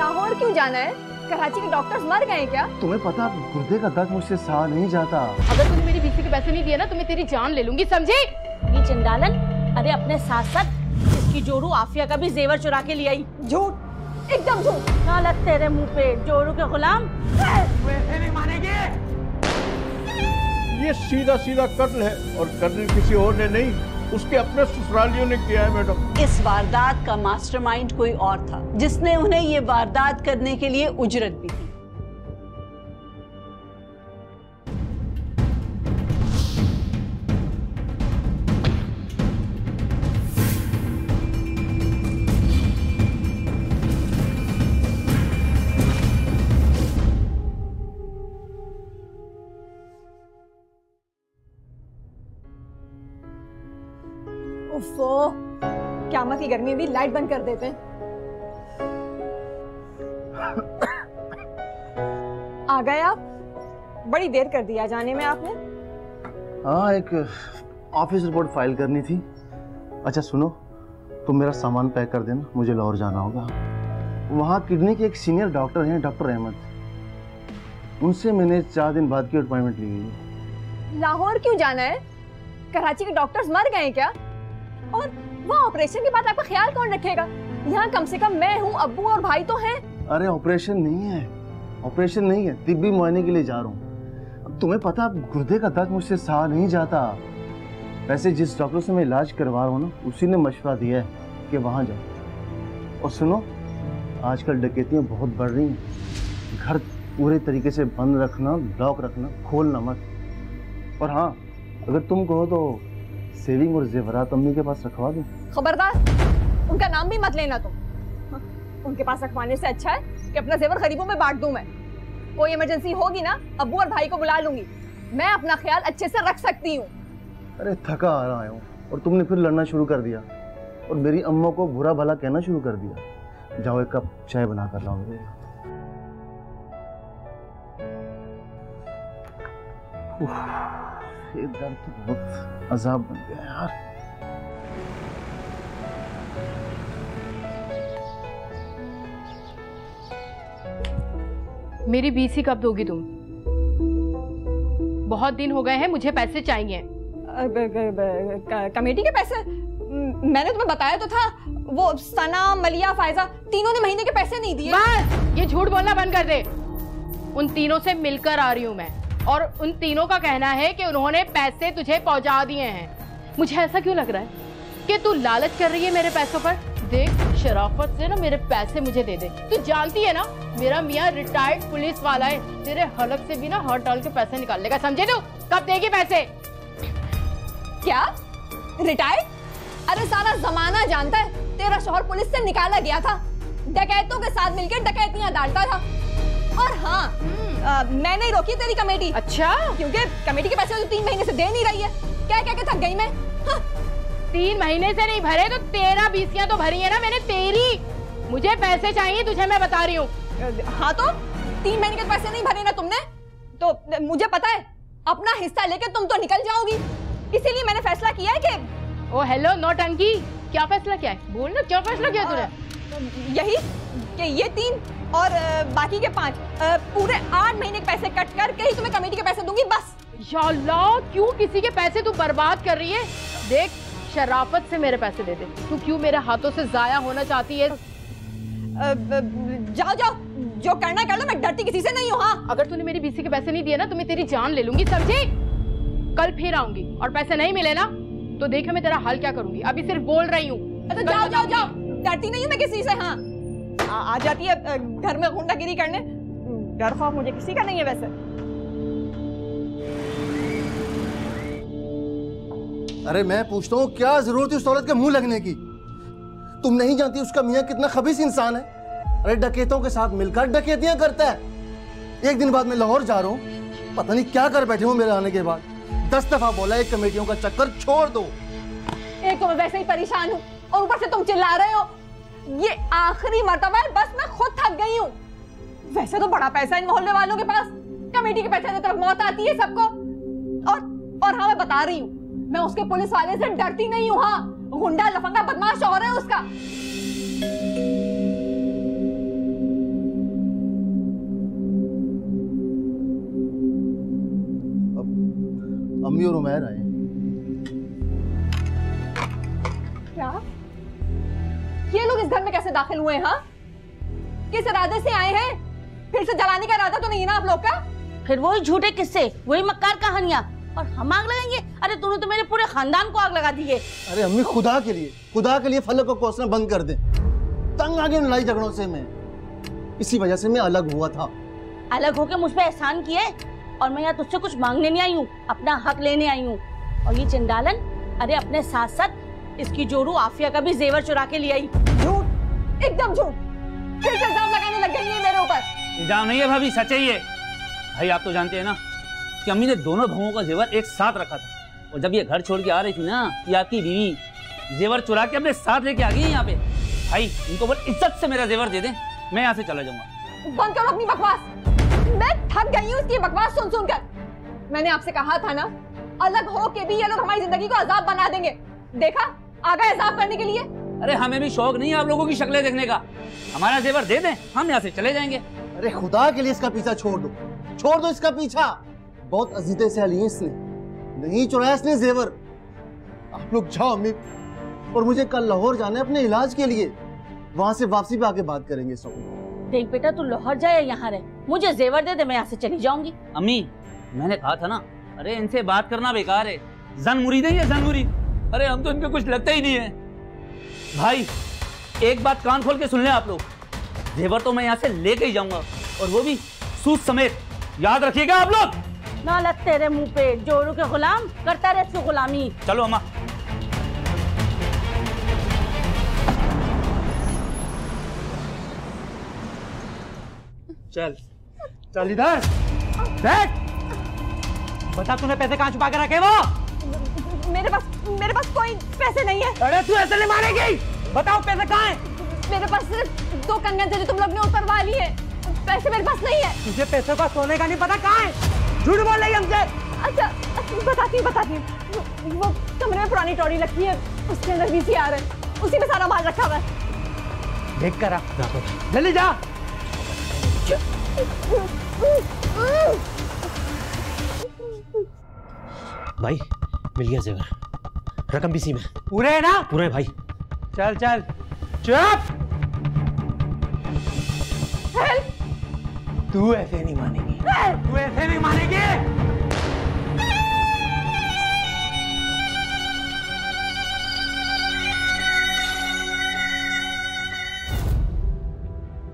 लाहौर क्यों जाना है? कराची के डॉक्टर्स मर गए क्या? तुम्हें पता, गुर्दे का दर्द मुझसे सहा नहीं जाता। अगर तूने मेरी बीसी के पैसे नहीं दिए ना तो मैं तेरी जान ले लूंगी, समझी? ये चंडालन, अरे अपने साथ साथ इसकी जोरू आफिया का भी जेवर चुरा के ले आई। झूठ, एकदम झूठ। नालत तेरे मुंह पे, जोरू के गुलाम। वैसे नहीं मानेंगे। ये सीधा सीधा कत्ल है और कत्ल किसी और ने नहीं, उसके अपने ससुरालियों ने किया है मैडम। इस वारदात का मास्टरमाइंड कोई और था, जिसने उन्हें ये वारदात करने के लिए उजरत भी दी। उफ़ो, क़यामत की गर्मी में भी लाइट बंद कर देते हैं। आ गए आप? बड़ी देर कर दिया जाने में आपने। हाँ, एक ऑफिस रिपोर्ट फाइल करनी थी। अच्छा सुनो, तुम मेरा सामान पैक कर देना, मुझे लाहौर जाना होगा। वहाँ किडनी के एक सीनियर डॉक्टर हैं, डॉक्टर अहमद, उनसे मैंने 4 दिन बाद की अपॉइंटमेंट ली हुई है। लाहौर क्यों जाना है? कराची के डॉक्टर्स मर गए क्या? और वो ऑपरेशन के बाद आपका ख्याल कौन रखेगा? यहाँ कम से कम मैं हूँ, अब्बू और भाई तो हैं। अरे ऑपरेशन नहीं है, ऑपरेशन नहीं है, तिब्बी मुआयने के लिए जा रहा हूँ। तुम्हें पता, गुर्दे का दर्द मुझसे सहा नहीं जाता। वैसे जिस डॉक्टर से मैं इलाज करवा रहा हूँ ना, उसी ने मशवरा दिया है कि वहाँ जाओ। और सुनो, आजकल डकैतियाँ बहुत बढ़ रही हैं। घर पूरे तरीके से बंद रखना, लॉक रखना, खोलना मत। और हाँ, अगर तुम कहो तो सेविंग और जेवरात अम्मी के पास रखवा दो। खबरदार, उनका नाम भी मत लेना तुम। उनके पास रखवाने से अच्छा है कि अपना जेवर गरीबों में बांट दूं मैं। कोई इमरजेंसी होगी ना, अब्बू और भाई को बुला लूंगी। मैं अपना ख्याल अच्छे से रख सकती हूँ। अरे थका आ रहा हूँ और तुमने फिर लड़ना शुरू कर दिया और मेरी अम्मा को बुरा भला कहना शुरू कर दिया। जाओ, एक कप चाय बना कर लाओ मेरे। ये दर्द तो बहुत अजाब बन गया यार। मेरी बीसी कब दोगी तुम? बहुत दिन हो गए हैं, मुझे पैसे चाहिए। कमेटी के पैसे? मैंने तुम्हें बताया तो था, वो सना, मलिया, फायजा तीनों ने महीने के पैसे नहीं दिए। बस ये झूठ बोलना बंद कर दे। उन तीनों से मिलकर आ रही हूँ मैं और उन तीनों का कहना है कि उन्होंने पैसे तुझे पहुंचा दिए हैं। मुझे ऐसा क्यों लग रहा है कि तू लालच कर रही है मेरे पैसों पर? देख, शराफत से ना मेरे पैसे मुझे दे दे। तू जानती है ना, मेरा मियाँ रिटायर्ड पुलिस वाला है। तेरे हलक से भी ना हाथ डाल के पैसे निकाल लेगा, समझे तू? कब देगी पैसे? क्या रिटायर्ड? अरे सारा जमाना जानता है, तेरा शौहर पुलिस से निकाला गया था, डकैतों के साथ मिलकर डकैतियां डालता था। और हाँ, मैंने ही रोकी तेरी कमेटी। अच्छा? क्योंकि कमेटी के पैसे तो 3 महीने से दे नहीं रही है। क्या क्या थक गई मैं। हाँ। 3 महीने से नहीं भरे तो 13 बीसियां तो भरी है ना मैंने तेरी। मुझे पैसे चाहिए तुझे, मैं बता रही हूँ। हाँ तो 3 महीने के पैसे नहीं भरे ना तुमने, तो मुझे पता है अपना हिस्सा लेके तुम तो निकल जाओगी। इसीलिए मैंने फैसला किया है कि ओ हेलो नौटंकी, क्या फैसला किया है? बोल ना, क्या फैसला किया तूने? यही कि ये 3 और बाकी के 5 पूरे 8 महीने के पैसे कट कर के ही तुम्हें कमेटी के पैसे दूंगी, बस। या अल्लाह, क्यों किसी के पैसे तू बर्बाद कर रही है? देख, शराफत से मेरे पैसे दे दे। तू क्यों मेरे हाथों से जाया होना चाहती है? जाओ जाओ, जो करना कर लो, मैं डरती किसी से नहीं हूँ। हाँ, अगर तूने मेरी बीसी के पैसे नहीं दिए ना तो मैं तेरी जान ले लूंगी, समझी? कल फिर आऊंगी और पैसे नहीं मिले ना तो देखो मैं तेरा हाल क्या करूंगी। अभी सिर्फ बोल रही हूँ। तो जाओ जाओ जाओ, डरती नहीं हूँ मैं किसी से। हाँ, आ जाती है घर में गुंडागिरी करने। डर खौफ मुझे किसी का नहीं है वैसे। अरे मैं पूछता हूँ, क्या जरूरत है उस औरत के मुंह लगने की? तुम नहीं जानती उसका मियाँ कितना खबीस इंसान है। अरे डकैतों के साथ मिलकर डकैतियां करता है। एक दिन बाद मैं लाहौर जा रहा हूँ, पता नहीं क्या कर बैठे हूँ मेरे आने के बाद। 10 दफा बोला एक कमेटियों का चक्कर छोड़ दो। एक तो मैं वैसे ही परेशान हूँ और ऊपर से तुम चिल्ला रहे हो। ये आखिरी मर्तबा है, बस मैं खुद थक गई हूँ। वैसे तो बड़ा पैसा इन मोहल्ले वालों के पास, कमेटी के पैसे देते वक्त मौत आती है सबको। और हाँ, मैं बता रही हूँ, मैं उसके पुलिस वाले से डरती नहीं हूँ। हाँ, गुंडा लफंगा बदमाश शौहर है उसका। अम्मी और उमैर आए। क्या ये लोग इस घर में कैसे दाखिल हुए? हाँ, किस इरादे से आए हैं? फिर से जलाने का इरादा तो नहीं है ना आप लोग का? फिर वही झूठे किस्से, वही मक्कार कहानियां, और हम आग लगाएंगे? अरे तूने तो मेरे पूरे खानदान को आग लगा दी है। अरे अम्मी, खुदा के लिए फलक को कोसना बंद कर दे। तंग आ गई लड़ाई झगड़ों से मैं, इसी वजह से मैं अलग हुआ था। अलग होके मुझ पे एहसान किए, और मैं यहाँ तुझसे कुछ मांगने नहीं आई हूँ, अपना हक लेने आई हूँ। और ये चंडालन, अरे अपने साथ साथ इसकी जोरू आफिया का भी जेवर चुरा के ले आई। झूठ, एकदम झूठ। फिर से इल्जाम लगाने लग गई है मेरे ऊपर। इल्जाम नहीं है भाभी, सच है ये। भाई आप तो जानते हैं ना कि अम्मी ने दोनों बहुओं का जेवर एक साथ रखा था, और जब ये घर छोड़ के आ रही थी ना, ये आपकी बीवी जेवर चुरा के अपने साथ लेके आ गई है यहाँ पे। भाई इनको बस इज्जत से मेरा जेवर दे दें, मैं यहाँ से चला जाऊंगा। बंद करो अपनी बकवास, मैं थक गई हूँ इसकी बकवास सुन सुनकर। मैंने आपसे कहा था ना, अलग हो के भी ये लोग हमारी जिंदगी को अजाब बना देंगे। देखा, आ गए अजाब करने के लिए। अरे हमें भी शौक नहीं है आप लोगों की शक्लें देखने का, हमारा जेवर दे दें, हम यहाँ से चले जाएंगे। अरे खुदा के लिए इसका पीछा छोड़ दो इसका पीछा। बहुत अजीते से लिए इसने, नहीं चुराया इसने जेवर। आप लोग जाओ अम्मी, और मुझे कल लाहौर जाना है अपने इलाज के लिए, वहां से वापसी पे आके बात करेंगे सब। देख बेटा, तू लाहौर जाए यहाँ रहे, मुझे जेवर दे दे, मैं यहाँ से चली जाऊंगी। अम्मी मैंने कहा था ना, अरे इनसे बात करना बेकार है, जन मुरीद है ये, जन मुरीद। अरे हम तो इनके कुछ लगता ही नहीं है। भाई एक बात कान खोल के सुन लें आप लोग, जेवर तो मैं यहाँ से लेके ही जाऊंगा, और वो भी सूद समेत, याद रखिएगा आप लोग। ना लग तेरे मुंह पे, जोरू के गुलाम करता रहे इसकी गुलामी। चलो अम्मा। चल इधर देख, बता तूने पैसे कहाँ छुपा के रखे? वो मेरे पास कोई पैसे नहीं है। अरे तू ऐसे नहीं मानेगी, बताओ पैसे कहाँ हैं? मेरे पास सिर्फ 2 कंगन थे जो तुम लोग ने उतरवा लिए। पैसे मेरे पास नहीं है। तुझे पैसों का सोने का नहीं पता कहाँ है? झूठ बोल रही हमसे। अच्छा बताती हूँ। वो कमरे में पुरानी टोरी रखी है, उसके अंदर VCR है, उसी में सारा माल रखा हुआ है। देख कर आ, जल्दी जा। भाई मिल गया जेवर, रकम भी सी में। पूरे है ना? पूरे है भाई। चल चल चुप। तू ऐसे नहीं मानेगी, तू ऐसे नहीं मानेगी।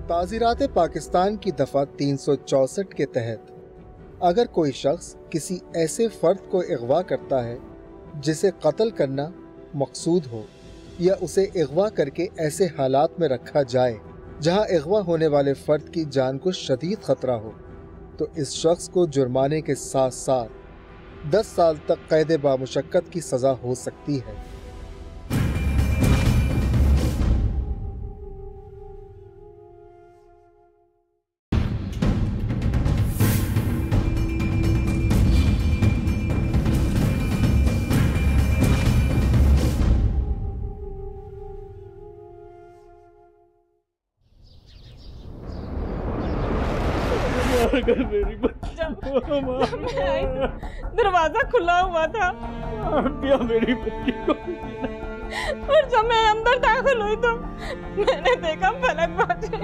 ताज़ीरात पाकिस्तान की दफ़ा 364 के तहत अगर कोई शख्स किसी ऐसे फ़र्द को अगवा करता है जिसे कत्ल करना मकसूद हो, या उसे अगवा करके ऐसे हालात में रखा जाए जहां अगवा होने वाले फ़र्द की जान को शदीद ख़तरा हो, तो इस शख्स को जुर्माने के साथ साथ 10 साल तक कैद बामुशक्कत की सज़ा हो सकती है। अगर मेरी बच्ची दरवाजा खुला हुआ था, मेरी बच्ची को, और जब मैं अंदर दाखिल हुई तो मैंने देखा फलक बाजी।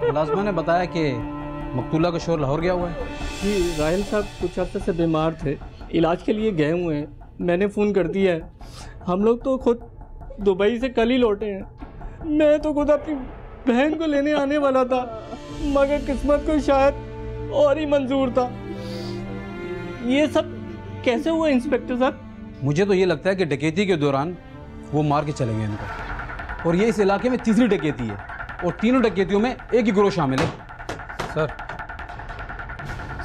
मुलाजमा ने बताया कि मकतूला का शोर लाहौर गया हुआ है। जी, राहिल साहब कुछ अर्से से बीमार थे, इलाज के लिए गए हुए हैं। मैंने फ़ोन कर दिया है। हम लोग तो खुद दुबई से कल ही लौटे हैं। मैं तो खुद अपनी बहन को लेने आने वाला था, मगर किस्मत को शायद और ही मंजूर था। ये सब कैसे हुआ इंस्पेक्टर साहब? मुझे तो ये लगता है कि डकैती के दौरान वो मार के चलेंगे इनको, और ये इस इलाके में तीसरी डकैती है, और तीनों डकैतियों में एक ही गिरोह शामिल है।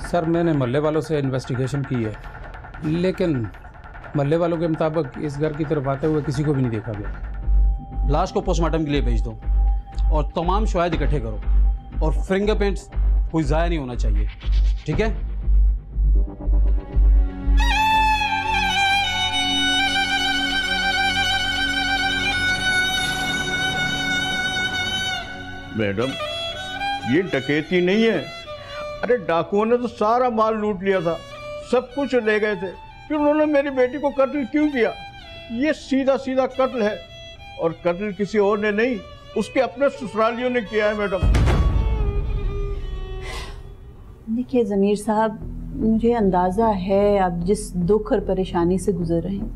सर मैंने मोहल्ले वालों से इन्वेस्टिगेशन की है, लेकिन मोहल्ले वालों के मुताबिक इस घर की तरफ आते हुए किसी को भी नहीं देखा गया। लाश को पोस्टमार्टम के लिए भेज दो और तमाम शवाहिद इकट्ठे करो, और फिंगरप्रिंट्स कोई ज़ाया नहीं होना चाहिए, ठीक है? मैडम ये डकैती नहीं है, अरे डाकुओं ने तो सारा माल लूट लिया था, सब कुछ ले गए थे, फिर उन्होंने मेरी बेटी को कत्ल क्यों किया? ये सीधा सीधा कत्ल है, और कत्ल किसी और ने नहीं, उसके अपने ससुरालियों ने किया है मैडम। देखिए ज़मीर साहब, मुझे अंदाज़ा है आप जिस दुख और परेशानी से गुजर रहे हैं,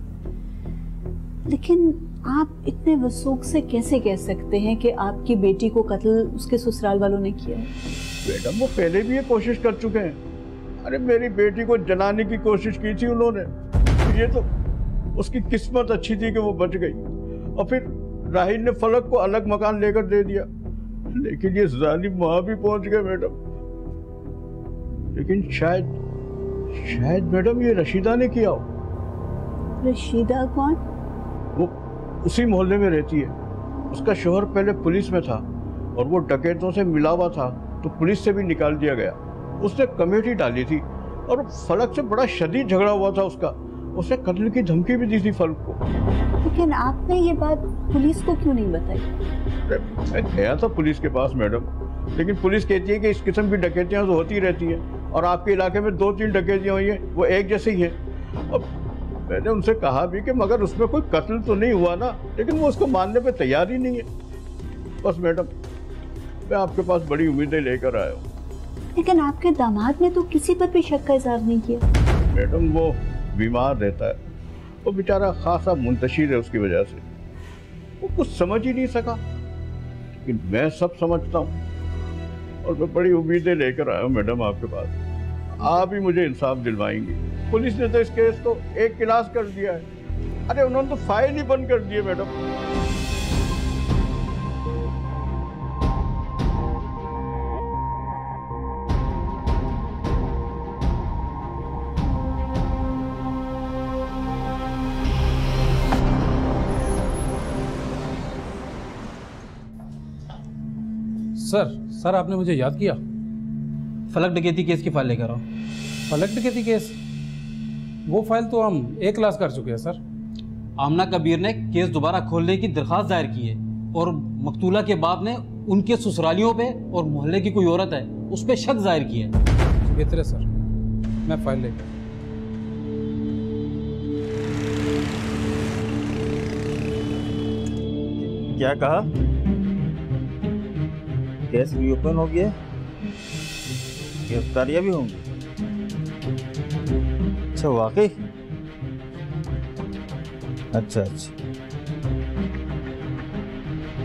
लेकिन आप इतने वसूख से कैसे कह सकते हैं कि आपकी बेटी को कत्ल उसके ससुराल वालों ने किया है? मैडम वो पहले भी ये कोशिश कर चुके हैं। अरे मेरी बेटी को जलाने की कोशिश की थी उन्होंने, ये तो उसकी किस्मत अच्छी थी कि वो बच गई, और फिर राहिल ने फलक को अलग मकान लेकर दे दिया, लेकिन ये जालिम वहां भी पहुंच गए मैडम। लेकिन शायद मैडम ये रशीदा ने किया हो। रशीदा कौन? वो उसी मोहल्ले में रहती है, उसका शोहर पहले पुलिस में था और वो डकैतों से मिला हुआ था, तो पुलिस से भी निकाल दिया गया। उसने कमेटी डाली थी और फलक से बड़ा शदीद झगड़ा हुआ था उसका, उसे कत्ल की धमकी भी दी थी फलक को। लेकिन आपने ये बात पुलिस को क्यों नहीं बताई? मैं गया था पुलिस के पास मैडम, लेकिन पुलिस कहती है कि इस किस्म की डकैतियां तो होती रहती हैं, और आपके इलाके में 2-3 डकैतियां हुई हैं, वो एक जैसे ही है। अब मैंने उनसे कहा भी कि मगर उसमें कोई कत्ल तो नहीं हुआ ना, लेकिन वो उसको मानने पे तैयार ही नहीं है। बस मैडम, मैं आपके पास बड़ी उम्मीदें लेकर आया हूँ। लेकिन आपके दामाद ने तो किसी पर भी शक का इजहार नहीं किया। मैडम वो बीमार रहता है, वो बेचारा खासा मुंतशिर है, उसकी वजह से वो कुछ समझ ही नहीं सका, लेकिन मैं सब समझता हूँ, और मैं बड़ी उम्मीदें लेकर आया हूँ मैडम आपके पास। आप ही मुझे इंसाफ दिलवाएंगे। पुलिस ने तो इस केस को एक क्लास कर दिया है। अरे उन्होंने तो फाइल ही बंद कर दी है मैडम। सर आपने मुझे याद किया। फलक डकैती केस की फाइल लेकर आओ। फलक डकैती केस? वो फाइल तो हम एक क्लास कर चुके हैं सर। आमना कबीर ने केस दोबारा खोलने की दरख्वास्त दायर की है, और मकतूला के बाप ने उनके ससुरालियों पे और मोहल्ले की कोई औरत है उस पर शक जाहिर किया है। बेहतर है सर, मैं फाइल लेकर। क्या कहा? केस रीओपन हो गया, गिरफ्तारियां भी होंगी? अच्छा वाकई? अच्छा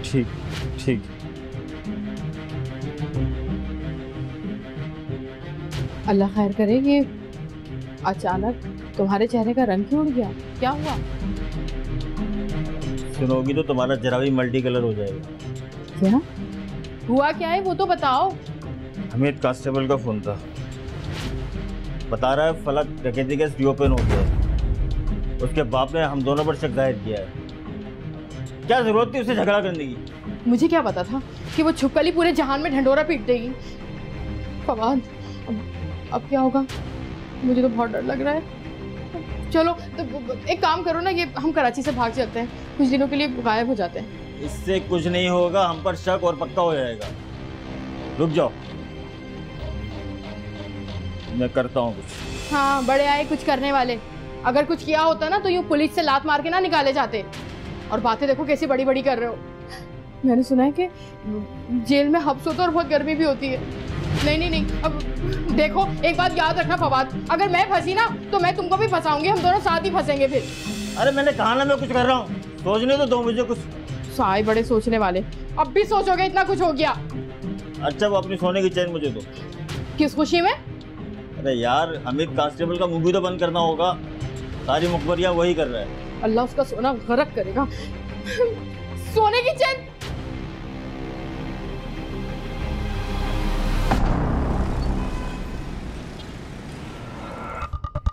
ठीक। अल्लाह खैर करे, ये अचानक तुम्हारे चेहरे का रंग क्यों उड़ गया? क्या हुआ? सुनोगी तो तुम्हारा जरा भी मल्टी कलर हो जाएगा। क्या हुआ? क्या है वो तो बताओ। हमीद कांस्टेबल का फोन था, बता रहा है फलक डकैती केस रीओपन हो गया है। उसके बाप ने हम दोनों पर शक जाहिर किया है। क्या जरूरत थी उसे झगड़ा करने की? मुझे क्या पता था कि वो छुपकली पूरे जहान में ढंढोरा पीट देगी। फवाद, अब क्या होगा? मुझे तो बहुत डर लग रहा है। चलो तो एक काम करो ना, ये हम कराची से भाग जाते हैं, कुछ दिनों के लिए गायब हो जाते हैं। इससे कुछ नहीं होगा, हम पर शक और पक्का हो जाएगा। रुक जाओ, मैं करता हूँ कुछ। हाँ, बड़े आए कुछ करने वाले। अगर कुछ किया होता ना तो यूँ पुलिस से लात मार के ना निकाले जाते। और बातें देखो कैसी बड़ी बड़ी कर रहे हो। मैंने सुना है कि जेल में हब्स होता है और बहुत गर्मी भी होती है। नहीं, अब देखो एक बात याद रखना फवाद, अगर मैं फंसी ना तो मैं तुमको भी फंसाऊंगी, हम दोनों साथ ही फंसेंगे फिर। अरे मैंने कहा ना मैं कुछ कर रहा हूँ, सोचने तो दो मुझे कुछ। साए बड़े सोचने वाले, अब भी सोचोगे? इतना कुछ हो गया। अच्छा वो अपनी सोने की चैन मुझे दो। किस खुशी में? अरे यार, हमीद कांस्टेबल का मुंह भी तो बंद करना होगा, सारी मुखबरियां वही कर रहा है। अल्लाह उसका सोना गरक करेगा। सोने की चैन?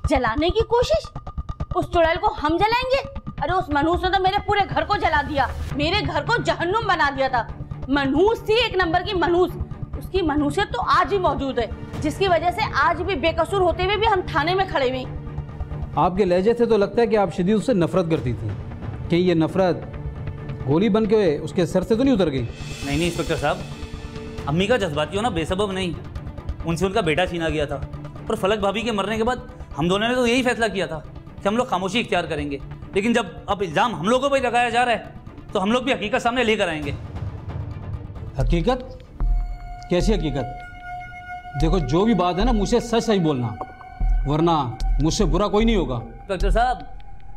जलाने की कोशिश? उस चुड़ैल को हम जलाएंगे? अरे उस मनहूस ने तो मेरे पूरे घर को जला दिया, मेरे घर को जहन्नुम बना दिया था। मनहूस थी एक नंबर की मनहूस, उसकी मनहूसियत तो आज भी मौजूद है, जिसकी वजह से आज भी बेकसूर होते हुए भी हम थाने में खड़े हुए। आपके लहजे से तो लगता है कि आप शदीद उससे नफरत करती थी। कि ये नफरत गोली बन के उसके सर से तो नहीं उतर गई? नहीं इंस्पेक्टर साहब, अम्मी का जज्बाती होना बेसबब नहीं। उनसे उनका बेटा छीना गया था। और फलक भाभी के मरने के बाद हम दोनों ने तो यही फैसला किया था कि हम लोग खामोशी इख्तियार करेंगे, लेकिन जब अब इल्ज़ाम हम लोगों पर लगाया जा रहा है तो हम लोग भी हकीकत सामने लेकर आएंगे। हकीकत? कैसी हकीकत? देखो, जो भी बात है ना, मुझसे सच सच बोलना, वरना मुझसे बुरा कोई नहीं होगा। डॉक्टर साहब,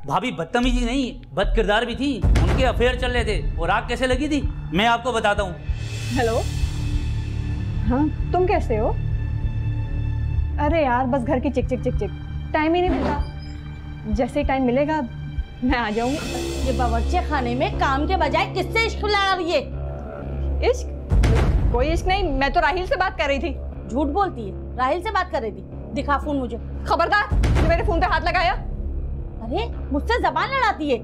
भाभी बदतमीजी नहीं, बद किरदार भी थी। उनके अफेयर चल रहे थे। और आग कैसे लगी थी मैं आपको बताता हूँ। हेलो, हाँ तुम कैसे हो? अरे यार, बस घर की चिक चिक चिक चिक, टाइम ही नहीं मिलता। जैसे ही टाइम मिलेगा मैं आ जाऊंगी। ये बावर्ची खाने में काम के बजाय किससे इश्क लड़ा रही है? इश्क? कोई इश्क नहीं, मैं तो राहिल से बात कर रही थी। झूठ बोलती है, राहिल से बात कर रही थी। दिखा फोन मुझे। खबरदार, जो मेरे फोन पे हाथ लगाया। अरे मुझसे जबान लड़ाती है।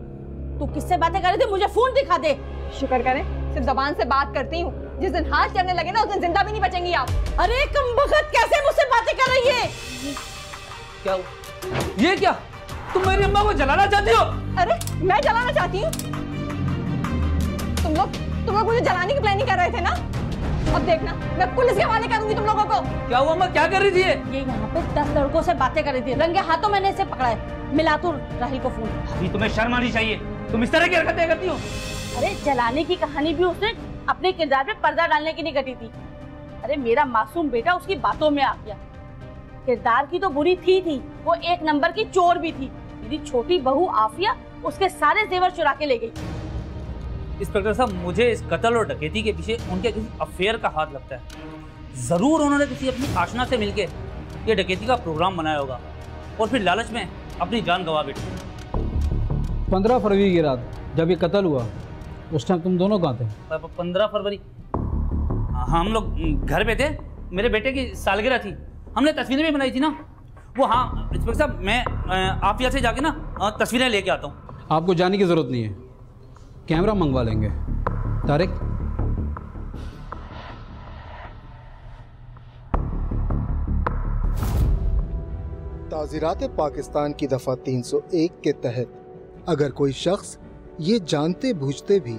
तू किससे बातें कर रही थी? मुझे फोन दिखा दे। शुक्र करें सिर्फ जबान से बात करती हूँ, जिस दिन हाथ चलने लगे ना उस दिन जिंदा भी नहीं बचेंगी आप। अरे कमबख्त, कैसे मुझसे बातें कर रही है? क्या हुआ? ये क्या? तुम मेरी अम्मा को जलाना चाहती हो? अरे मैं जलाना चाहती हूँ? तुम लोग मुझे जलाने की प्लानिंग कर रहे थे ना? अब देखना, मैं पुलिस के हवाले करूंगी तुम लोगों को। क्या हुआ अम्मा, क्या कर रही थी ये? यहाँ पे 10 लड़कों से बातें कर रही थी। रंगे हाथों मैंने इसे पकड़ा है। मिला तू राहिल को फोन। अभी तुम्हें शर्म आनी चाहिए, तुम इस तरह की हरकतें करती हो। अरे जलाने की कहानी भी उसने अपने किरदार पे पर्दा डालने की नहीं कटी थी। अरे मेरा मासूम बेटा उसकी बातों में आ गया। किरदार की तो बुरी थी, वो एक नंबर की चोर भी थी। मेरी छोटी बहू आफिया उसके सारे जेवर चुरा के ले गई। इंस्पेक्टर साहब, मुझे इस कत्ल और डकैती के पीछे उनके किसी अफेयर का हाथ लगता है। जरूर उन्होंने किसी अपनी आशना से मिलके ये डकैती का प्रोग्राम बनाया होगा और फिर लालच में अपनी जान गंवा बैठी। 15 फरवरी की रात जब ये कत्ल हुआ, उस टाइम तुम दोनों कहाँ थे? 15 फरवरी हम लोग घर पे थे। मेरे बेटे की सालगिरह थी, हमने तस्वीरें भी बनाई थी ना। वो हाँ इंस्पेक्टर साहब, मैं आफिया से जाके ना तस्वीरें लेके आता हूँ। आपको जाने की ज़रूरत नहीं है, कैमरा मंगवा लेंगे। तारिक, ताज़ीरात पाकिस्तान की दफ़ा 301 के तहत अगर कोई शख्स ये जानते बूझते भी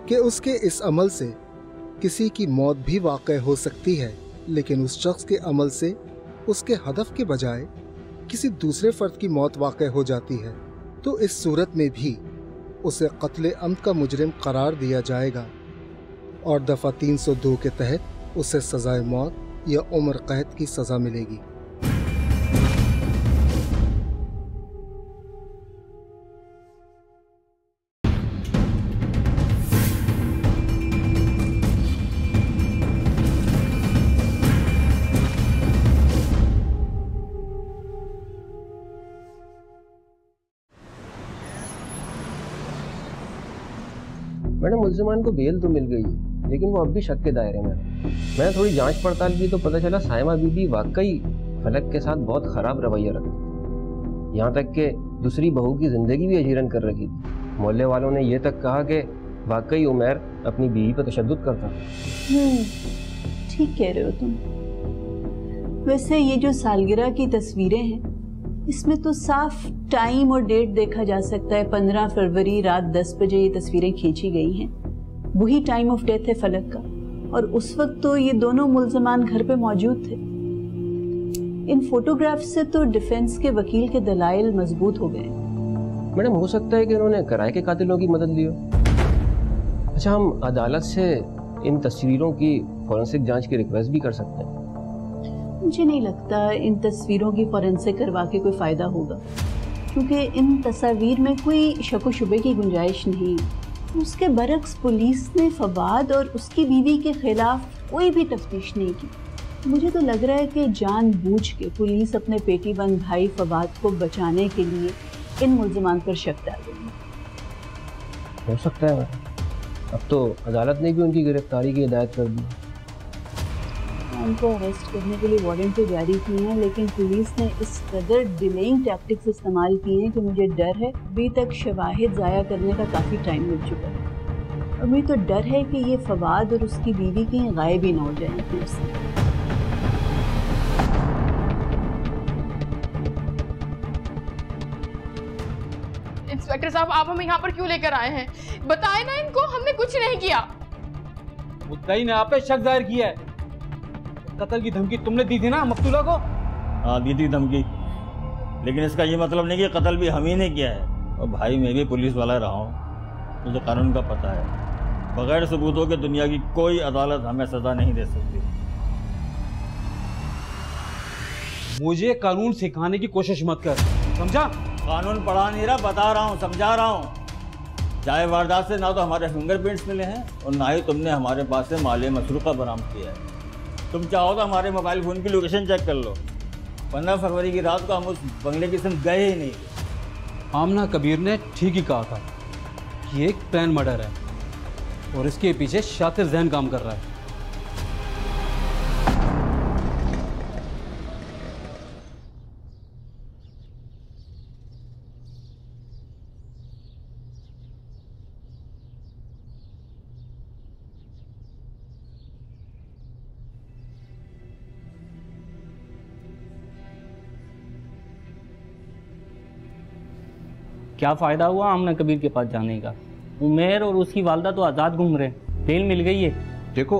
कि उसके इस अमल से किसी की मौत भी वाक़ई हो सकती है, लेकिन उस शख्स के अमल से उसके हदफ के बजाय किसी दूसरे फ़र्द की मौत वाक़ई हो जाती है, तो इस सूरत में भी उसे कत्ल अम्द का मुजरिम करार दिया जाएगा और दफ़ा 302 के तहत उसे सज़ाए मौत या उम्र कैद की सज़ा मिलेगी। मैडम, मुल्ज़िमान को बेल तो मिल गई, लेकिन वो अब भी शक के दायरे में है। मैंने थोड़ी जांच पड़ताल की तो पता चला साइमा बीबी वाकई फलक के साथ बहुत ख़राब रवैया रखती थी। यहाँ तक कि दूसरी बहू की ज़िंदगी भी अजीरन कर रखी थी। मोहल्ले वालों ने ये तक कहा कि वाकई उमैर अपनी बीवी पर तशद्दुद करता था। ठीक कह रहे हो तुम। वैसे ये जो सालगिरह की तस्वीरें हैं, इसमें तो साफ टाइम और डेट देखा जा सकता है। 15 फरवरी रात 10 बजे ये तस्वीरें खींची गई हैं। वही टाइम ऑफ डेथ है फलक का, और उस वक्त तो ये दोनों मुल्ज़िमान घर पे मौजूद थे। इन फोटोग्राफ से तो डिफेंस के वकील के दलाइल मजबूत हो गए। मैडम, हो सकता है कि इन्होंने कराए के कातिलों की मदद ली हो। अच्छा, हम अदालत से इन तस्वीरों की फॉरेंसिक जांच की रिक्वेस्ट भी कर सकते हैं। मुझे नहीं लगता इन तस्वीरों की फॉरेंसिक करवा के कोई फ़ायदा होगा, क्योंकि इन तस्वीर में कोई शक व शुबे की गुंजाइश नहीं। उसके बरक्स पुलिस ने फवाद और उसकी बीवी के खिलाफ कोई भी तफ्तीश नहीं की। मुझे तो लग रहा है कि जानबूझ के पुलिस अपने पेटीबंद भाई फवाद को बचाने के लिए इन मुल्ज़िमान पर शक डाल रही है। हो सकता है, अब तो अदालत ने भी उनकी गिरफ्तारी की हिदायत कर दी। उनको अरेस्ट करने के लिए वारंट तो जारी किए हैं, लेकिन पुलिस ने इस कदर डिलेइंग टैक्टिक्स इस्तेमाल किए हैं कि मुझे डर है अभी तक शवाहिद ज़ाया करने का काफ़ी टाइम मिल चुका है। और मुझे तो डर है कि ये फवाद और उसकी बीवी कहीं गायब ही ना हो जाए फिर से। इंस्पेक्टर साहब, आप हमें यहाँ पर क्यों लेकर आए हैं? बताएं ना इनको, हमने कुछ नहीं किया। मुद्दई ने आप पे शक जाहिर किया है। कत्ल की धमकी तुमने दी थी ना मकतूला को? हाँ दी थी धमकी, लेकिन इसका ये मतलब नहीं कि कत्ल भी हम ही ने किया है। और भाई मैं भी पुलिस वाला रहा हूँ, मुझे कानून का पता है। बगैर सबूतों के दुनिया की कोई अदालत हमें सजा नहीं दे सकती। मुझे कानून सिखाने की कोशिश मत कर, समझा? कानून पढ़ा नहीं रहा, बता रहा हूँ, समझा रहा हूँ। चाहे वारदात से ना तो हमारे फिंगरप्रिंट्स मिले हैं और ना ही तुमने हमारे पास से माले मसरूका बरामद किया है। तुम चाहो तो हमारे मोबाइल फ़ोन की लोकेशन चेक कर लो। 15 फरवरी की रात को हम उस बंगले की तरफ गए ही नहीं। आमना कबीर ने ठीक ही कहा था कि एक प्लान मर्डर है और इसके पीछे शातिर जहन काम कर रहा है। क्या फ़ायदा हुआ आमना कबीर के पास जाने का? उमेर और उसकी वालदा तो आज़ाद घूम रहे, बेल मिल गई है। देखो,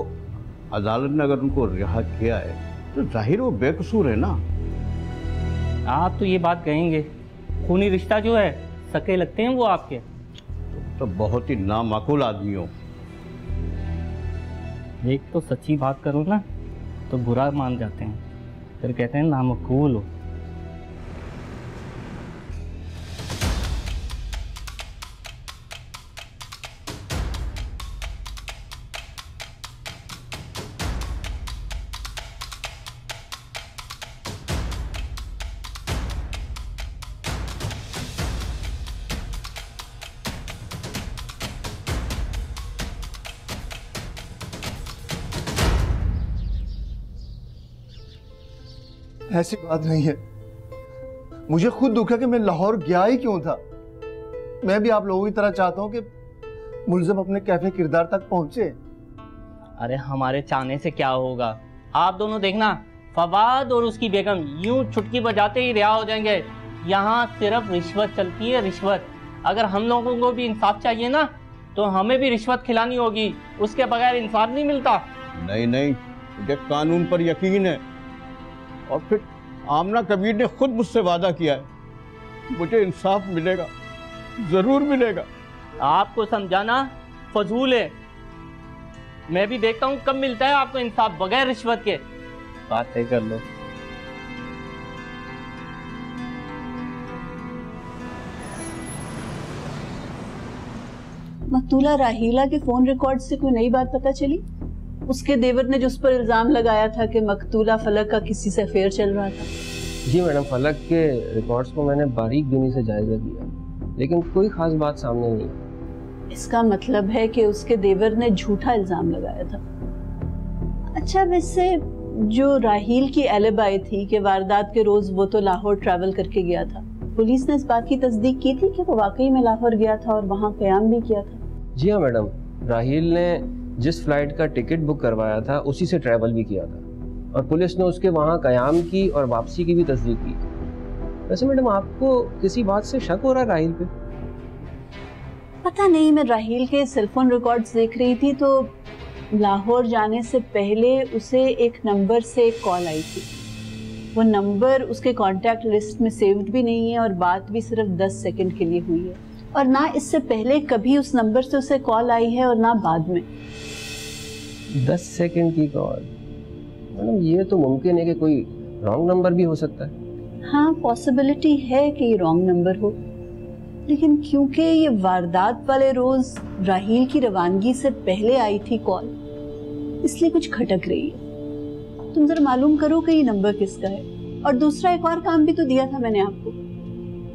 अदालत ने अगर उनको रिहा किया है तो जाहिर वो बेकसूर है ना। आप तो ये बात कहेंगे, खूनी रिश्ता जो है सके लगते हैं वो आपके। तो बहुत ही नामाकूल आदमी हो। एक तो सच्ची बात करो ना तो बुरा मान जाते हैं, फिर कहते हैं नामाकूल हो। ऐसी बात नहीं है। मुझे खुद दुख है कि मैं लाहौर गया ही क्यों था। मैं भी आप लोगों की तरह चाहता हूं कि मुलजिम अपने कैफे किरदार तक पहुंचे। अरे हमारे चाहने से क्या होगा? आप दोनों देखना, फवाद और उसकी बेगम यूं चुटकी बजाते ही रिहा हो जाएंगे। यहाँ सिर्फ रिश्वत चलती है, रिश्वत। अगर हम लोगों को भी इंसाफ चाहिए ना तो हमें भी रिश्वत खिलानी होगी, उसके बगैर इंसाफ नहीं मिलता। नहीं नहीं, मुझे कानून पर यकीन है। और फिर आमना कबीर ने खुद मुझसे वादा किया है, मुझे इंसाफ मिलेगा, जरूर मिलेगा। आपको समझाना फजूल है। मैं भी देखता हूँ कब मिलता है आपको इंसाफ बगैर रिश्वत के। बातें कर लो। मकतूला राहीला के फोन रिकॉर्ड से कोई नई बात पता चली? उसके देवर ने जिस पर इल्जाम लगाया था कि मकतूला फलक का किसी से अफेयर चल रहा था। जी मैडम, फलक के रिकॉर्ड्स को मैंने बारीक बीनी से जायजा लिया, लेकिन कोई खास बात सामने नहीं। इसका मतलब है कि उसके देवर ने झूठा इल्जाम लगाया था। अच्छा, वैसे जो राहील की एलिबाई थी कि वारदात के रोज वो तो लाहौर ट्रैवल करके गया था, पुलिस ने इस बात की तस्दीक की थी कि वो वाकई में लाहौर गया था और वहाँ क़याम भी किया था? जी हाँ मैडम, राहील ने जिस फ्लाइट का टिकट बुक करवाया था उसी से ट्रैवल भी किया था और पुलिस ने उसके वहाँ क़याम की और वापसी की भी तस्दीक की। वैसे मैडम, आपको किसी बात से शक हो रहा है राहील पे? पता नहीं, मैं राहील के सेलफोन रिकॉर्ड्स देख रही थी तो लाहौर जाने से पहले उसे एक नंबर से एक कॉल आई थी। वो नंबर उसके कॉन्टैक्ट लिस्ट में सेव्ड भी नहीं है और बात भी सिर्फ 10 सेकंड के लिए हुई है, और ना इससे पहले कभी उस नंबर से उसे कॉल आई है और ना बाद में। 10 सेकंड की कॉल? मैडम, ये तो मुमकिन है कि कोई रॉन्ग नंबर भी हो सकता है। हाँ, पॉसिबिलिटी है कि ये रॉन्ग नंबर हो, लेकिन क्योंकि ये वारदात वाले रोज राहील की रवानगी से पहले आई थी कॉल, इसलिए कुछ खटक रही है। तुम जरा मालूम करो कि ये नंबर किसका है। और दूसरा एक और काम भी तो दिया था मैंने आपको,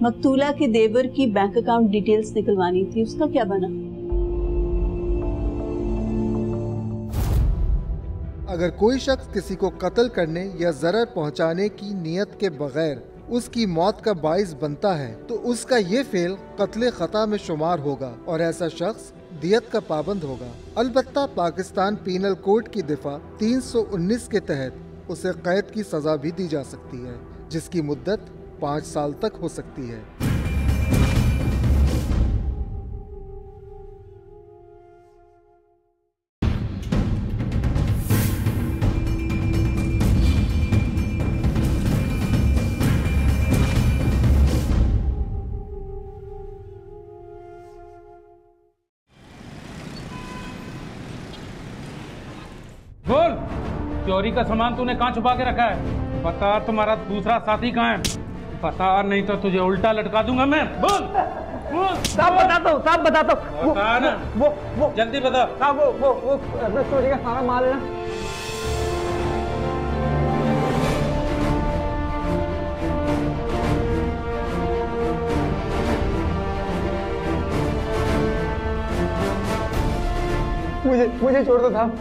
मकतूला के देवर की बैंक अकाउंट डिटेल्स निकलवानी थी, उसका क्या बना? अगर कोई शख्स किसी को कत्ल करने या जरर पहुंचाने की नियत के बगैर उसकी मौत का बाइस बनता है तो उसका ये फेल कत्ल खता में शुमार होगा और ऐसा शख्स दियत का पाबंद होगा। अलबत्ता पाकिस्तान पीनल कोड की दफा 319 के तहत उसे कैद की सजा भी दी जा सकती है, जिसकी मुद्दत 5 साल तक हो सकती है। बोल, चोरी का सामान तूने कहाँ छुपा के रखा है? बता, तुम्हारा दूसरा साथी कहाँ है? बता, नहीं तो तुझे उल्टा लटका दूंगा मैं। बोल बोल। सब बताता हूँ, सब बताता हूँ। बता ना, वो जल्दी बता। हाँ, वो अपने चोरी का सारा माल है ना। मुझे छोड़ दो साहब।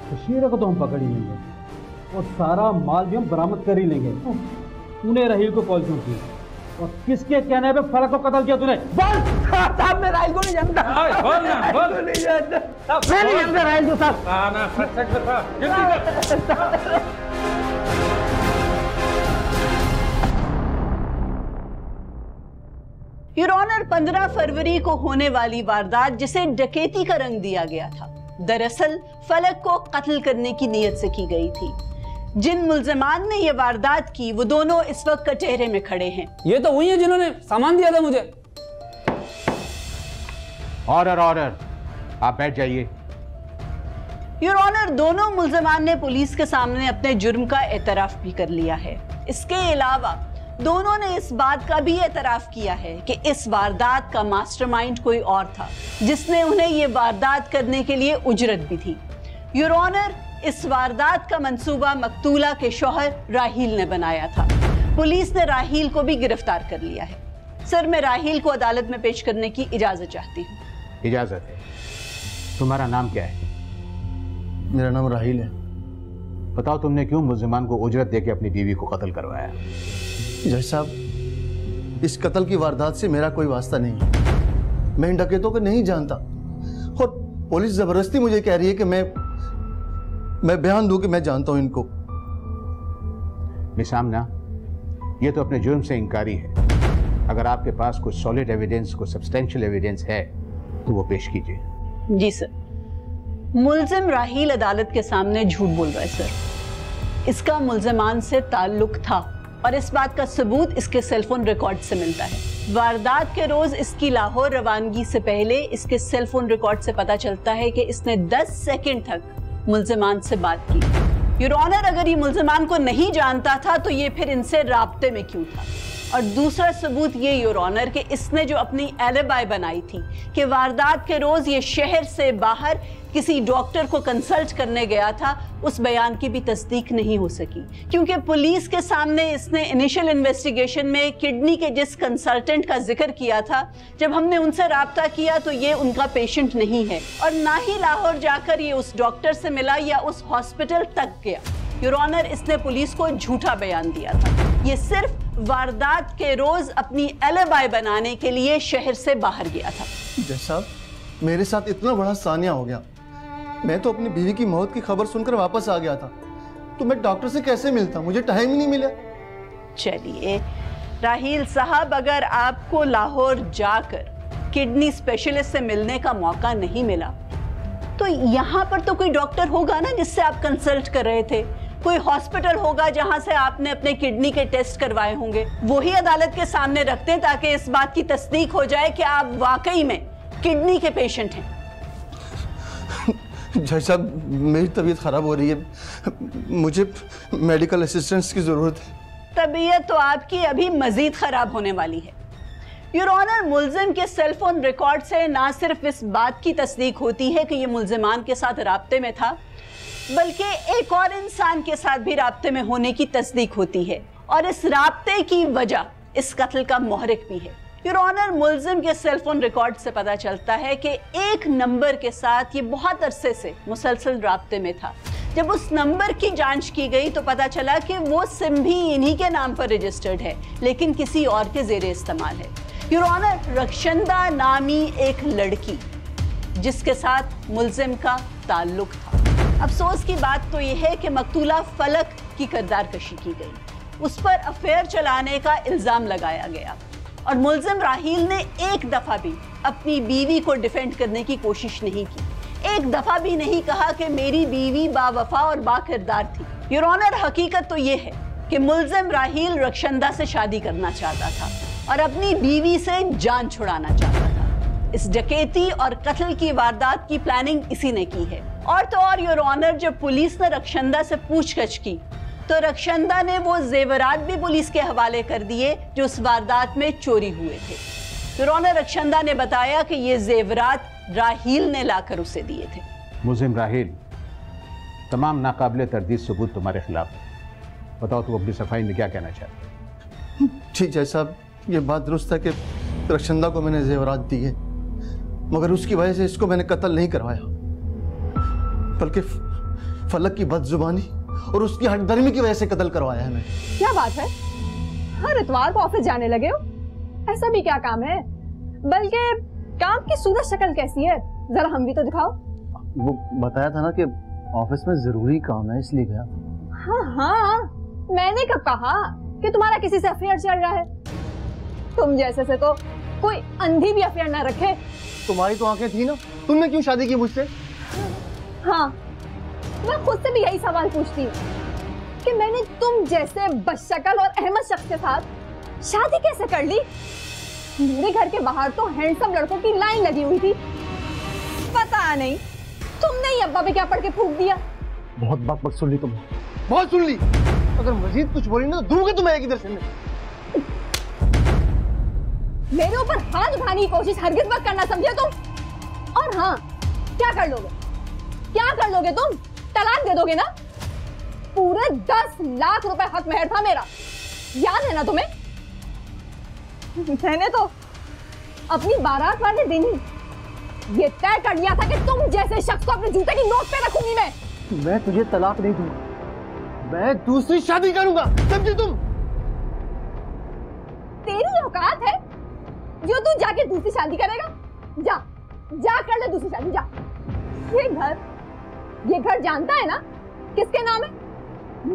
बशीरा को तो हम पकड़ ही लेंगे और सारा माल भी हम बरामद कर ही लेंगे। तूने राहील को कॉल क्यों की और किसके कहने पे फलक को कत्ल किया तूने? बोल साहब, मैं राहील को नहीं जानता। बोल ना, बोल। नहीं जानता, मैं नहीं जानता राहील को साहब। ना, सच बता, जल्दी कर। योर ऑनर, 15 फरवरी को होने वाली वारदात जिसे डकैती का रंग दिया गया था, दरअसल फलक को कत्ल करने की नीयत से की गई थी। जिन मुल्जिमान ने यह वारदात की वो दोनों इस वक्त कचहरे में खड़े हैं। ये तो वही है जिन्होंने सामान दिया था मुझे। ऑर्डर ऑर्डर, आप बैठ जाइए। योर ऑनर, दोनों मुल्जिमान ने पुलिस के सामने अपने जुर्म का एतराफ भी कर लिया है। इसके अलावा दोनों ने इस बात का भी एतराफ किया है कि इस वारदात का मास्टरमाइंड कोई और था, जिसने उन्हें ये वारदात करने के लिए उजरत भी थी। योर ऑनर, इस वारदात का मंसूबा मकतूला के शौहर राहील ने बनाया था। पुलिस ने राहील को भी गिरफ्तार कर लिया है। सर, मैं राहील को अदालत में पेश करने की इजाजत चाहती हूँ। इजाजत है। तुम्हारा नाम क्या है? मेरा नाम राहील है। बताओ, तुमने क्यों मुल्जिमान को उजरत देके अपनी बीवी को कत्ल करवाया? जज साहब, इस कत्ल की वारदात से मेरा कोई वास्ता नहीं है। मैं इन डकैतों को नहीं जानता और पुलिस जबरदस्ती मुझे कह रही है कि मैं बयान दूं कि मैं जानता हूं इनको। मिस आमना, ये तो अपने जुर्म से इनकारी है। अगर आपके पास कुछ सॉलिड एविडेंस, कुछ सब्सटेंशियल एविडेंस है तो वो पेश कीजिए। जी सर। मुल्जिम राहील अदालत के सामने झूठ बोल रहा है सर। इसका मुल्जिमान से ताल्लुक था और इस बात का सबूत इसके सेलफोन रिकॉर्ड से मिलता है। वारदात के रोज इसकी लाहौर रवानगी से पहले इसके सेलफोन रिकॉर्ड से पता चलता है कि इसने 10 सेकंड तक मुल्जिमान से बात की। योर ऑनर, अगर ये मुल्जिमान को नहीं जानता था तो ये फिर इनसे राब्ते में क्यों था? और दूसरा सबूत ये योर ऑनर कि इसने जो अपनी एलिबाई बनाई थी कि वारदात के रोज ये शहर से बाहर किसी डॉक्टर को कंसल्ट करने गया था, उस बयान की भी तस्दीक नहीं हो सकी, क्योंकि पुलिस के सामने इसने इनिशियल इन्वेस्टिगेशन में किडनी के जिस कंसल्टेंट का जिक्र किया था, जब हमने उनसे राब्ता किया तो ये उनका पेशेंट नहीं है और ना ही लाहौर जाकर ये उस डॉक्टर से मिला या उस हॉस्पिटल तक गया। योर ऑनर, इसने पुलिस को झूठा बयान दिया था। ये सिर्फ वारदात के रोज अपनी एलिबाई बनाने के लिए शहर से बाहर गया था। जज साहब, मेरे साथ इतना बड़ा सानिया हो गया। मैं तो अपनी बीवी की मौत की खबर सुनकर वापस आ गया था, तो मैं डॉक्टर से कैसे मिलता? मुझे टाइम ही नहीं मिला। चलिए राहील साहब, अगर आपको लाहौर जाकर किडनी स्पेशलिस्ट से मिलने का मौका नहीं मिला तो यहाँ पर तो कोई डॉक्टर होगा ना जिससे आप कंसल्ट कर रहे थे। कोई हॉस्पिटल होगा जहां से आपने अपने किडनी के टेस्ट करवाए होंगे, वही अदालत के सामने रखते हैं ताकि इस बात की तस्दीक हो जाए कि आप वाकई में किडनी के पेशेंट हैं। जज साहब, मेरी तबीयत खराब हो रही है, मुझे मेडिकल असिस्टेंस की जरूरत है। तबीयत तो आपकी अभी मजीद खराब होने वाली है। योर ऑनर, मुल्जिम के सेलफोन रिकॉर्ड से ना सिर्फ इस बात की तस्दीक होती है कि ये मुल्जिमान के साथ राब्ते में था, बल्कि एक और इंसान के साथ भी राब्ते में होने की तस्दीक होती है और इस राब्ते की वजह इस कत्ल का मुहर्रिक भी है। योर ऑनर, मुल्जिम के सेलफोन रिकॉर्ड से पता चलता है कि एक नंबर के साथ ये बहुत अरसे से मुसलसल राब्ते में था। जब उस नंबर की जांच की गई तो पता चला कि वो सिम भी इन्हीं के नाम पर रजिस्टर्ड है, लेकिन किसी और के जेरे इस्तेमाल है। योर ऑनर, रक्षंदा नामी एक लड़की जिसके साथ मुल्जिम का ताल्लुक था। अफसोस की बात तो यह है कि मकतूला फलक की किरदार कशी की गई, उस पर अफेयर चलाने का इल्जाम लगाया गया और मुल्जिम राहील ने एक दफा भी अपनी बीवी को डिफेंड करने की कोशिश नहीं की। एक दफा भी नहीं कहा कि मेरी बीवी बावफा और बाकिरदार थी। योर ऑनर, हकीकत तो यह है कि मुल्जिम राहील रक्षंदा से शादी करना चाहता था और अपनी बीवी से जान छुड़ाना चाहता था। इस डकैती और कत्ल की वारदात की प्लानिंग इसी ने की है। और तो और योर ऑनर, जब पुलिस ने रक्षंदा से पूछताछ की तो रक्षंदा ने वो जेवरात भी पुलिस के हवाले कर दिए जो उस वारदात में चोरी हुए थे। योर ऑनर, रक्षंदा ने बताया कि ये जेवरात राहील ने लाकर उसे दिए थे। मुलजिम राहील, तमाम नाकाबिले तरदीद सबूत तुम्हारे खिलाफ है। बताओ तुम अपनी सफाई में क्या कहना चाहते हो? ठीक है साहब, ये बात दुरुस्त है कि रक्षंदा को मैंने जेवरात दी है, मगर उसकी वजह से इसको मैंने कत्ल नहीं करवाया, बल्कि फलक की बदजुबानी और उसकी हठधर्मी की वजह से कत्ल करवाया है मैंने। क्या बात है, हर इतवार को ऑफिस जाने लगे हो? ऐसा भी क्या काम है? बल्कि काम की सूरत शक्ल कैसी है, जरा हम भी तो दिखाओ। वो बताया था ना कि ऑफिस में जरूरी काम है, इसलिए गया। हाँ हाँ, मैंने कब कहा कि तुम्हारा किसी से अफेयर चल रहा है? तुम जैसे से तो कोई अंधी भी अफेयर ना रखे। तुम्हारी तो आंखें थी ना, तुमने क्यों शादी की मुझसे? हाँ, मैं खुद से भी यही सवाल पूछती हूँ कि मैंने तुम जैसे बदशक्ल और अहमद शख्स के साथ शादी कैसे कर ली? मेरे घर के बाहर तो हैंडसम लड़कों की लाइन लगी हुई थी। पता नहीं तुमने ही अब्बा पे क्या पढ़ के फूंक दिया। बहुत बात मत सुन ली तुमने, बहुत सुन ली। अगर मजीद कुछ बोली ना तो दूंगा तुम्हें एक इधर से। मेरे ऊपर हाथ उठाने की कोशिश हरगिज मत करना, समझे तुम? और हाँ, क्या कर लोगे? क्या कर लोगे तुम? तलाक दे दोगे ना? पूरे 10 लाख रुपए हक मेहर था मेरा, याद है ना तुम्हें? मैंने तो अपनी बारात वाले दिन ही ये तय कर लिया था कि तुम जैसे शख्स को अपने जूते की नोक पे रखूंगी मैं तुझे तलाक नहीं दूंगा, मैं दूसरी शादी करूंगा, समझी तुम? तेरी औकात है जो तू जाके दूसरी शादी करेगा? जा कर ले दूसरी शादी, जा। ये घर जानता है ना किसके नाम है?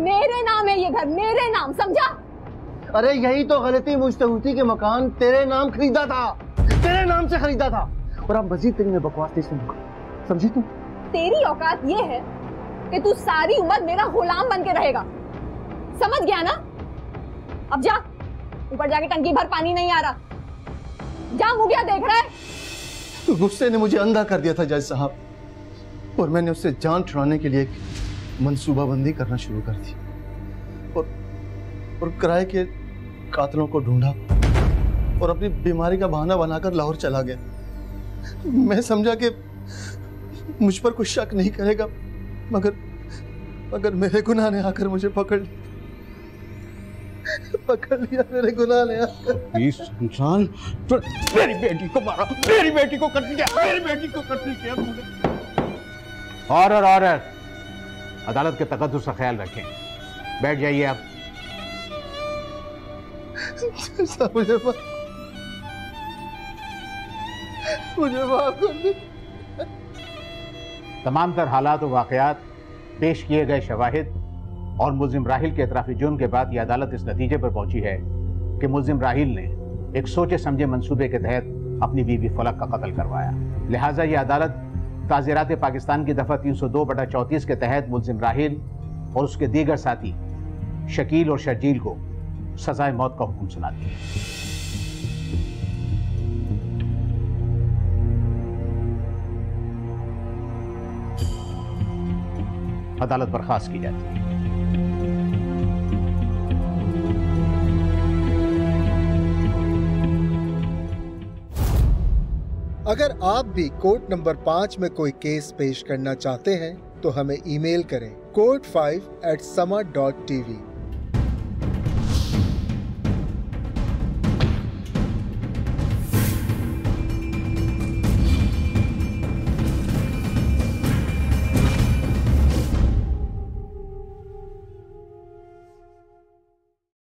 मेरे नाम है ये घर, मेरे नाम, समझा? अरे यही तो गलती मुझसे हुई थी कि मकान तेरे नाम खरीदा था, तेरे नाम से खरीदा था, और अब मजीद तेरी में बकवास नहीं सुनूंगा, समझी तुम? तेरी औकात ये है कि तू सारी उम्र मेरा गुलाम बन के रहेगा, समझ गया ना? अब जा, ऊपर जाके टंकी भर, पानी नहीं आ रहा। जा, मुँह क्या देख रहा है? गुस्से ने मुझे अंधा कर दिया था जज साहब, और मैंने उससे जान छुड़ाने के लिए मंसूबाबंदी करना शुरू कर दी और किराए के कातलों को ढूंढा और अपनी बीमारी का बहाना बनाकर लाहौर चला गया। मैं समझा कि मुझ पर कुछ शक नहीं करेगा, मगर मेरे गुनाह ने आकर मुझे पकड़ लिया, मेरे गुनाह ने आकर। इस इंसान तो मेरी बेटी को मारा, मेरी बेटी को कत्ल किया, मेरी बेटी को कत्ल किया तूने। ऑर्डर, अदालत के तकद्दुस का ख्याल रखें। बैठ जाइए आप। मुझे माफ कर दे। तमाम तर हालात और वाकयात, पेश किए गए शवाहिद और मुलजिम राहील के इतराफी जुर्म के बाद यह अदालत इस नतीजे पर पहुंची है कि मुलजिम राहील ने एक सोचे समझे मंसूबे के तहत अपनी बीवी फलक का कत्ल करवाया। लिहाजा यह अदालत ताज़ीरात पाकिस्तान की दफ़ा 302/34 के तहत मुलजिम राहील और उसके दीगर साथी शकील और शर्जील को सजाए मौत का हुक्म सुनाती है। अदालत बर्खास्त की जाती है। अगर आप भी कोर्ट नंबर 5 में कोई केस पेश करना चाहते हैं तो हमें ईमेल करें court5@sama.tv।